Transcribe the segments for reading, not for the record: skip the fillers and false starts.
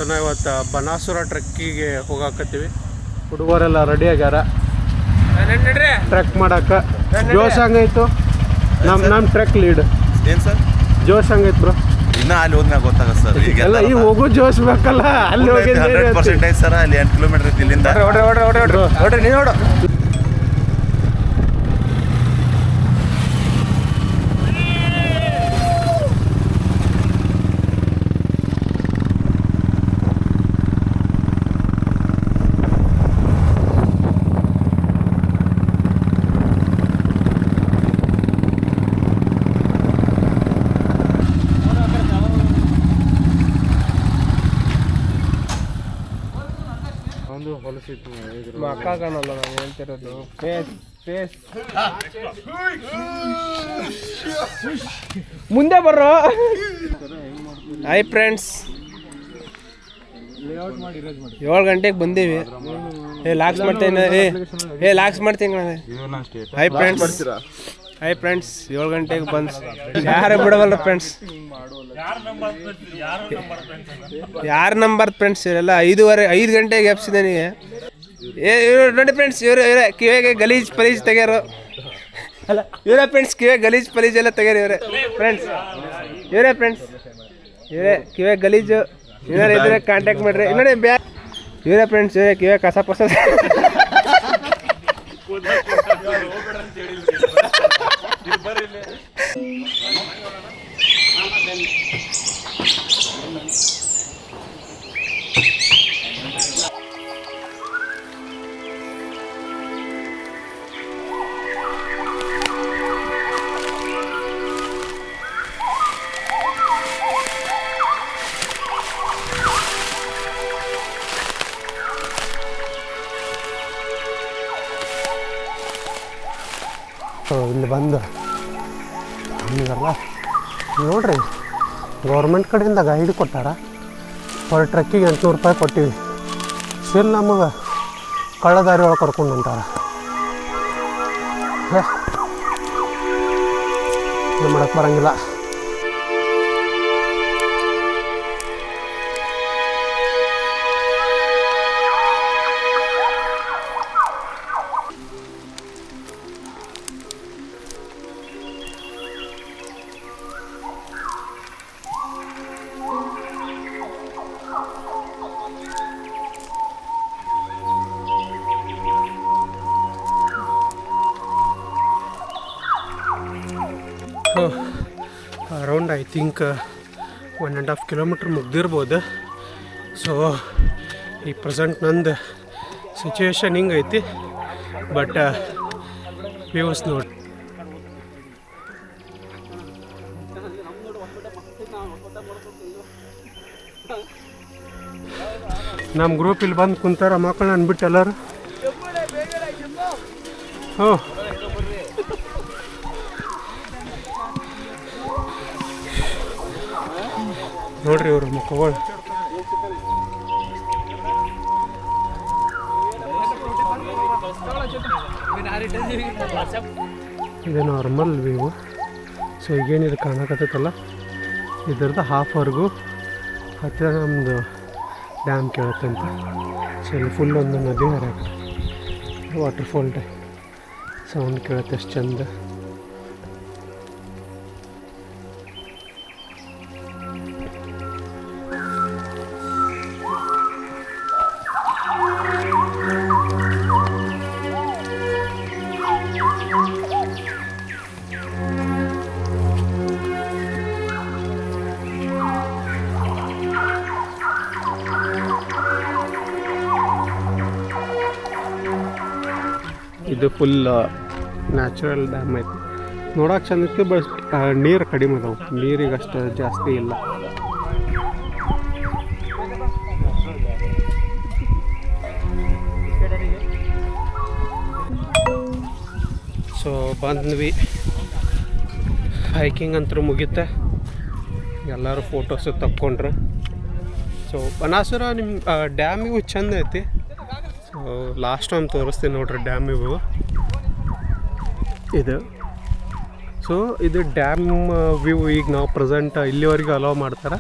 ನಾವು ಇವತ್ತು ಬನಾಸುರ ಟ್ರೆಕ್ಕಿಗೆ ಹೋಗಾಕತ್ತೀವಿ. ಹುಡುಗರೆಲ್ಲ ರೆಡಿ ಆಗ್ಯಾರ ಟ್ರೆಕ್ ಮಾಡಕ್ಕೆ. ಜೋಶ್ ಹಂಗೈತು ನಮ್ಮ ಟ್ರೆಕ್ ಲೀಡ್ ಏನು ಸರ್? ಜೋಶ್ ಹಂಗೈತೆ ಬ್ರೋ. ಇನ್ನೂ ಅಲ್ಲಿ ಹೋದ್ಮ್ಯಾಗ ಗೊತ್ತಾಗ ಸರ್. ಈಗೆಲ್ಲ ಈಗ ಹೋಗೋ ಜೋಶ್ ಬೇಕಲ್ಲ, ಅಲ್ಲಿ ಹೋಗಿ 100% ಸರ್. ಅಲ್ಲಿ 8 ಕಿಲೋಮೀಟರ್ ಐತಿ ಇಲ್ಲಿಂದ. ನೋಡ್ರಿ ನೀವು ನೋಡು. ಮಕ್ಕ ಕಾಣಲ್ಲ ನಾನು ಹೇಳ್ತಿರೋದು. ಫೇಸ್ ಮುಂದೆ ಬರ್ರೋ. ಹಾಯ್ ಫ್ರೆಂಡ್ಸ್, 7 ಗಂಟೆಗೆ ಬಂದೀವಿ. ಲಾಕ್ಸ್ ಮಾಡ್ತೀನಿ. ಹಾಯ್ ಫ್ರೆಂಡ್ಸ್, 7 ಗಂಟೆಗೆ ಬಂದು ಯಾರು ಬಿಡವಲ್ಲ ಫ್ರೆಂಡ್ಸ್. ಯಾರು ನಂಬರ್ ಫ್ರೆಂಡ್ಸ್? ಇವರೆಲ್ಲ 5 ಗಂಟೆಗೆ ಎಬ್ಸಿದೆ ನೀ. ನೋಡಿ ಫ್ರೆಂಡ್ಸ್, ಇವರೇ ಕಿವಿಗೆ ಗಲೀಜ್ ಪಲೀಜ್ ತೆಗ್ಯಾರು. ಅಲ್ಲ ಇವರೇ ಫ್ರೆಂಡ್ಸ್, ಕಿವಿಗೆ ಗಲೀಜ್ ಪಲೀಜ್ ಎಲ್ಲ ತೆಗ್ಯಾರ ಇವರೇ ಫ್ರೆಂಡ್ಸ್. ಇವರೇ ಕಿವಿಗೆ ಗಲೀಜು. ಏನಾರು ಇದ್ರೆ ಕಾಂಟ್ಯಾಕ್ಟ್ ಮಾಡ್ರಿ. ನೋಡಿ ಇವರೇ ಫ್ರೆಂಡ್ಸ್, ಇವರೇ ಕಿವಿಗೆ ಕಸ ಪಸ. ಇಲ್ಲಿ ಬಂದು ಹಂಗಲ್ಲ ನೋಡ್ರಿ, ಗೌರ್ಮೆಂಟ್ ಕಡೆಯಿಂದ ಗೈಡ್ ಕೊಟ್ಟಾರ. ಪರ್ ಟ್ರೆಕ್ಕಿಗೆ 800 ರೂಪಾಯಿ ಕೊಟ್ಟಿವಿ. ಸ್ಟಿಲ್ ನಮಗೆ ಕಳ್ಳದಾರಿ ಒಳಗೆ ಕರ್ಕೊಂಡು ಹೊಂಟಾರ. ಏನು ಮಾಡಕ್ಕೆ ಬರೋಂಗಿಲ್ಲ. ಅರೌಂಡ್ ಐ ಥಿಂಕ್ 1.5 ಕಿಲೋಮೀಟ್ರ್ ಮುಗ್ದಿರ್ಬೋದು. ಸೊ ಈ ಪ್ರೆಸೆಂಟ್ ನಂದು ಸಿಚುವೇಶನ್ ಹಿಂಗೈತಿ. ಬಟ್ ವ್ಯೂಸ್ ನೋಡಿ. ನಮ್ಮ ಗ್ರೂಪ್ ಇಲ್ಲಿ ಬಂದು ಕುಂತಾರ ಮಕ್ಕಳು ಅಂದ್ಬಿಟ್ಟು ಎಲ್ಲರೂ. ನೋಡ್ರಿ ಇವರು ಮಕ್ಕಳು. ಇದು ನಾರ್ಮಲ್ ವ್ಯೂ. ಸೊ ಈಗೇನಿದು ಕಾಣಕತ್ತೈತಲ್ಲ, ಇದ್ರದ್ದು ಹಾಫ್ವರೆಗೂ ಹತ್ತಿರ ನಮ್ಮದು ಡ್ಯಾಮ್ ಕೇಳುತ್ತಂತ. ಸೊ ಇಲ್ಲಿ ಫುಲ್ ಒಂದು ನದಿ ಹರಿಯಾಕ ವಾಟರ್ಫಾಲ್ ಸೌಂಡ್ ಕೇಳುತ್ತೆ ಅಷ್ಟು ಚಂದ. ಇದು ಫುಲ್ ನ್ಯಾಚುರಲ್ ಡ್ಯಾಮ್ ಐತಿ. ನೋಡೋಕೆ ಚಂದಕ್ಕೆ, ಬಟ್ ನೀರು ಕಡಿಮೆ ಅದಾವೆ. ನೀರಿಗೆ ಅಷ್ಟು ಜಾಸ್ತಿ ಇಲ್ಲ. ಸೊ ಬಂದ್ವಿ. ಹೈಕಿಂಗ್ ಅಂತೂ ಮುಗಿತೆ. ಎಲ್ಲರೂ ಫೋಟೋಸು ತಕ್ಕೊಂಡ್ರೆ. ಸೊ ಬನಾಸುರ ನಿಮ್ಮ ಡ್ಯಾಮಿಗೂ ಚಂದ ಐತಿ. ಲಾಸ್ಟ್ ಟೈಮ್ ತೋರಿಸ್ತೀನಿ ನೋಡ್ರಿ ಡ್ಯಾಮ್ ಇವು. ಇದು ಸೊ ಇದು ಡ್ಯಾಮ್ ವ್ಯೂ ಈಗ ನಾವು ಪ್ರೆಸೆಂಟ್ ಇಲ್ಲಿವರೆಗೂ ಅಲೋ ಮಾಡ್ತಾರೆ.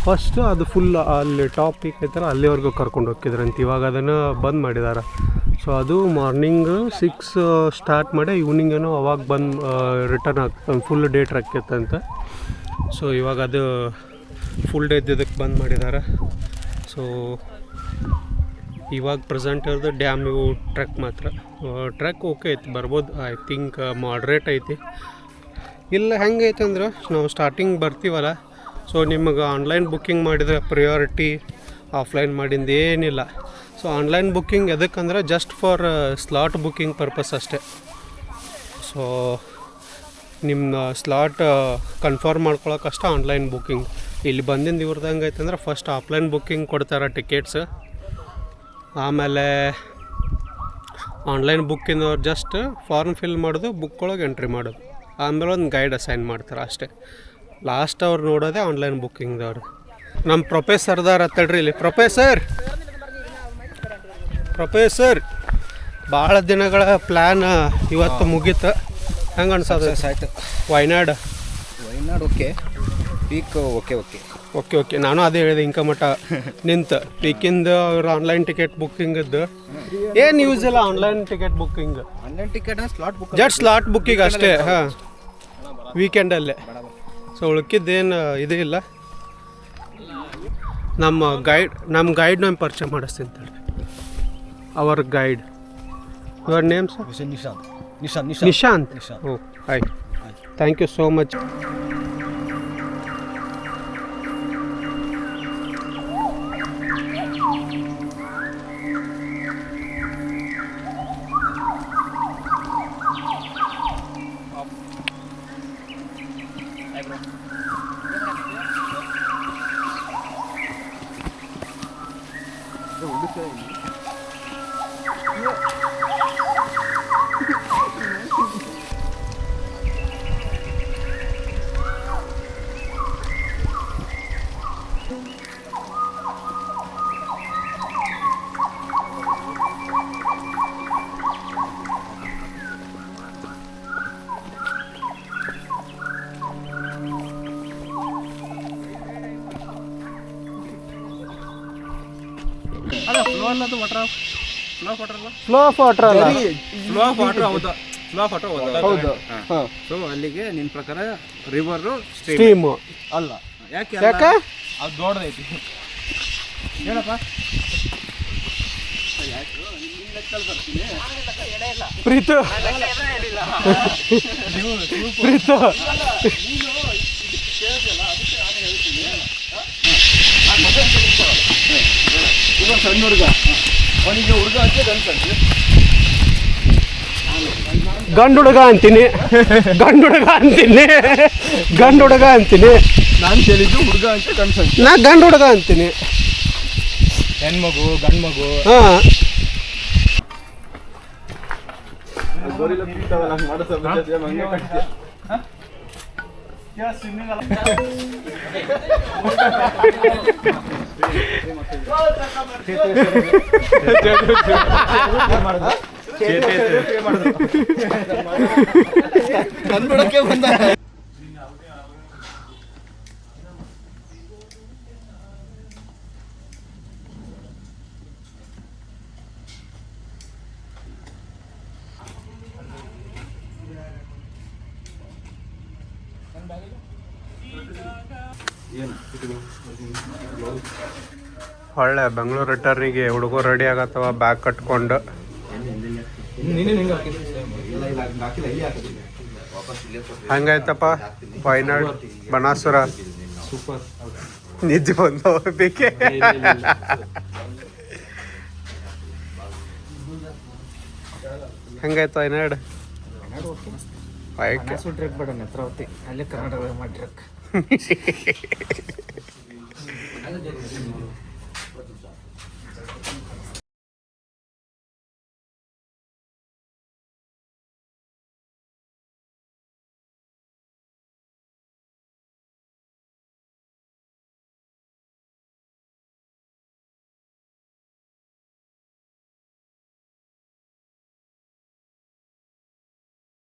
ಫಸ್ಟು ಅದು ಫುಲ್ ಅಲ್ಲಿ ಟಾಪ್ ಪೀಕ್ ಐತಲ್ಲ ಅಲ್ಲಿವರೆಗೂ ಕರ್ಕೊಂಡು ಹೋಗಿದ್ರಂತೆ. ಇವಾಗ ಅದನ್ನು ಬಂದ್ ಮಾಡಿದ್ದಾರೆ. ಸೊ ಅದು ಮಾರ್ನಿಂಗ್ 6 ಸ್ಟಾರ್ಟ್ ಮಾಡಿ ಈವ್ನಿಂಗ್ ಏನೋ ಅವಾಗ ಬಂದು ರಿಟರ್ನ್ ಆಗ್ತದೆ. ಫುಲ್ ಡೇ ಟ್ರೆಕ್ ಇತ್ತಂತೆ. ಸೊ ಇವಾಗ ಅದು ಫುಲ್ ಡೇ ಇದಕ್ಕೆ ಬಂದ್ ಮಾಡಿದ್ದಾರೆ. ಸೊ ಇವಾಗ ಪ್ರೆಸೆಂಟ್ ಇರೋದು ಡ್ಯಾಮ್ ಇವು ಟ್ರೆಕ್ ಮಾತ್ರ. ಟ್ರೆಕ್ ಓಕೆ ಐತಿ, ಬರ್ಬೋದು. ಐ ಥಿಂಕ್ ಮಾಡ್ರೇಟ್ ಐತಿ. ಇಲ್ಲ ಹೆಂಗೈತೆ ಅಂದ್ರೆ ನಾವು ಸ್ಟಾರ್ಟಿಂಗ್ ಬರ್ತೀವಲ್ಲ, ಸೊ ನಿಮಗೆ ಆನ್ಲೈನ್ ಬುಕ್ಕಿಂಗ್ ಮಾಡಿದರೆ ಪ್ರಿಯಾರಿಟಿ, ಆಫ್ಲೈನ್ ಮಾಡಿಂದ ಏನಿಲ್ಲ. ಸೊ ಆನ್ಲೈನ್ ಬುಕ್ಕಿಂಗ್ ಎದಕ್ಕಂದ್ರೆ just for slot booking purpose ಅಷ್ಟೇ. ಸೊ ನಿಮ್ಮ ಸ್ಲಾಟ್ ಕನ್ಫರ್ಮ್ ಮಾಡ್ಕೊಳಕ್ಕಷ್ಟೇ ಆನ್ಲೈನ್ ಬುಕ್ಕಿಂಗ್. ಇಲ್ಲಿ ಬಂದಿಂದ ಇವ್ರದ್ದು ಹೆಂಗೈತೆ ಅಂದ್ರೆ ಫಸ್ಟ್ ಆಫ್ಲೈನ್ ಬುಕ್ಕಿಂಗ್ ಕೊಡ್ತಾರೆ ಟಿಕೆಟ್ಸ್, ಆಮೇಲೆ ಆನ್ಲೈನ್ ಬುಕ್ಕಿನವ್ರು ಜಸ್ಟ್ ಫಾರ್ಮ್ ಫಿಲ್ ಮಾಡೋದು, ಬುಕ್ ಒಳಗೆ ಎಂಟ್ರಿ ಮಾಡೋದು, ಆಮೇಲೆ ಒಂದು ಗೈಡ್ ಅಸೈನ್ ಮಾಡ್ತಾರೆ ಅಷ್ಟೇ. ಲಾಸ್ಟ್ ಅವ್ರು ನೋಡೋದೇ ಆನ್ಲೈನ್ ಬುಕ್ಕಿಂಗ್ದವ್ರು. ನಮ್ಮ ಪ್ರೊಫೆಸರ್ದಾರ ತಡ್ರಿ ಇಲ್ಲಿ. ಪ್ರೊಫೆಸರ್ ಭಾಳ ದಿನಗಳ ಪ್ಲ್ಯಾನ್ ಇವತ್ತು ಮುಗೀತು. ಹೆಂಗೆ ಅನ್ಸೋದು? ಆಯಿತು. Wayanad okay, peak okay. ನಾನು ಅದೇ ಹೇಳಿದೆ ಇಂಕ ಮಟ್ಟ ನಿಂತು ಪೀಕಿಂದ ಅವ್ರು ಆನ್ಲೈನ್ ಟಿಕೆಟ್ ಬುಕ್ಕಿಂಗದ್ದು ಏನು ಯೂಸ್ ಇಲ್ಲ. Online ticket booking just slot booking ಅಷ್ಟೇ. ಹಾಂ, ವೀಕೆಂಡಲ್ಲೇ. ಸೊ ಉಳ್ಕಿದ್ದೇನು ಇದು ಇಲ್ಲ. ನಮ್ಮ ಗೈಡ್ ನಾನು ಪರಿಚಯ ಮಾಡಿಸ್ತೀನಿ ತಡ್ರಿ. Our guide, your name sir? Nishant. ಓ ಆಯ್ತು, thank you so much. Flow of water ಹೌದು. ಸೊ ಅಲ್ಲಿಗೆ ನಿನ್ನ ಪ್ರಕಾರ ರಿವರು ಸ್ಟ್ರೀಮು ಅಲ್ಲ. ಯಾಕೆ ಅದು ದೊಡ್ಡದೈತಿ ಹೇಳಪ್ಪ. ಪ್ರೀತು ಸಣ್ಣ ಹುಡುಗ, ಅವನಿಗೆ ಹುಡುಗ ಅಂತ ಅನ್ಸಂತೆ. ಗಂಡು ಹುಡುಗ ಅಂತೀನಿ. ನಾನು ಕೇಳಿದ್ದು ಹುಡುಗ ಅಂತ ಕನ್ಸಂತೆ. ನಾ ಗಂಡು ಹುಡುಗ ಅಂತೀನಿ. ಹೆಣ್ಮಗು ಗಂಡು ಮಗು. ಹಾಂ, ಕಂಡುಬಿಡಕ್ಕೆ ಬಂದ. ಒಳ್ಳೆ ಬೆಂಗಳೂರು ರಿಟರ್ನಿಗೆ ಹುಡುಗರು ರೆಡಿ ಆಗತ್ತವ ಬ್ಯಾಗ್ ಕಟ್ಕೊಂಡು. ಹಂಗಾಯ್ತಪ್ಪ ವಯನಾಡ್ ಬನಾಸುರ. ಸೂಪರ್. ನಿದ್ದೆ ಬಂದವ ಬೇಕೆ. ಹೆಂಗಾಯ್ತು ವಯನಾಡ್? ಟ್ರೆಕ್ ಬೇಡ, ನೇತ್ರಾವತಿ ಅಲ್ಲೇ ಕರ್ನಾಟಕ ಮಾಡಿ ಟ್ರೆಕ್.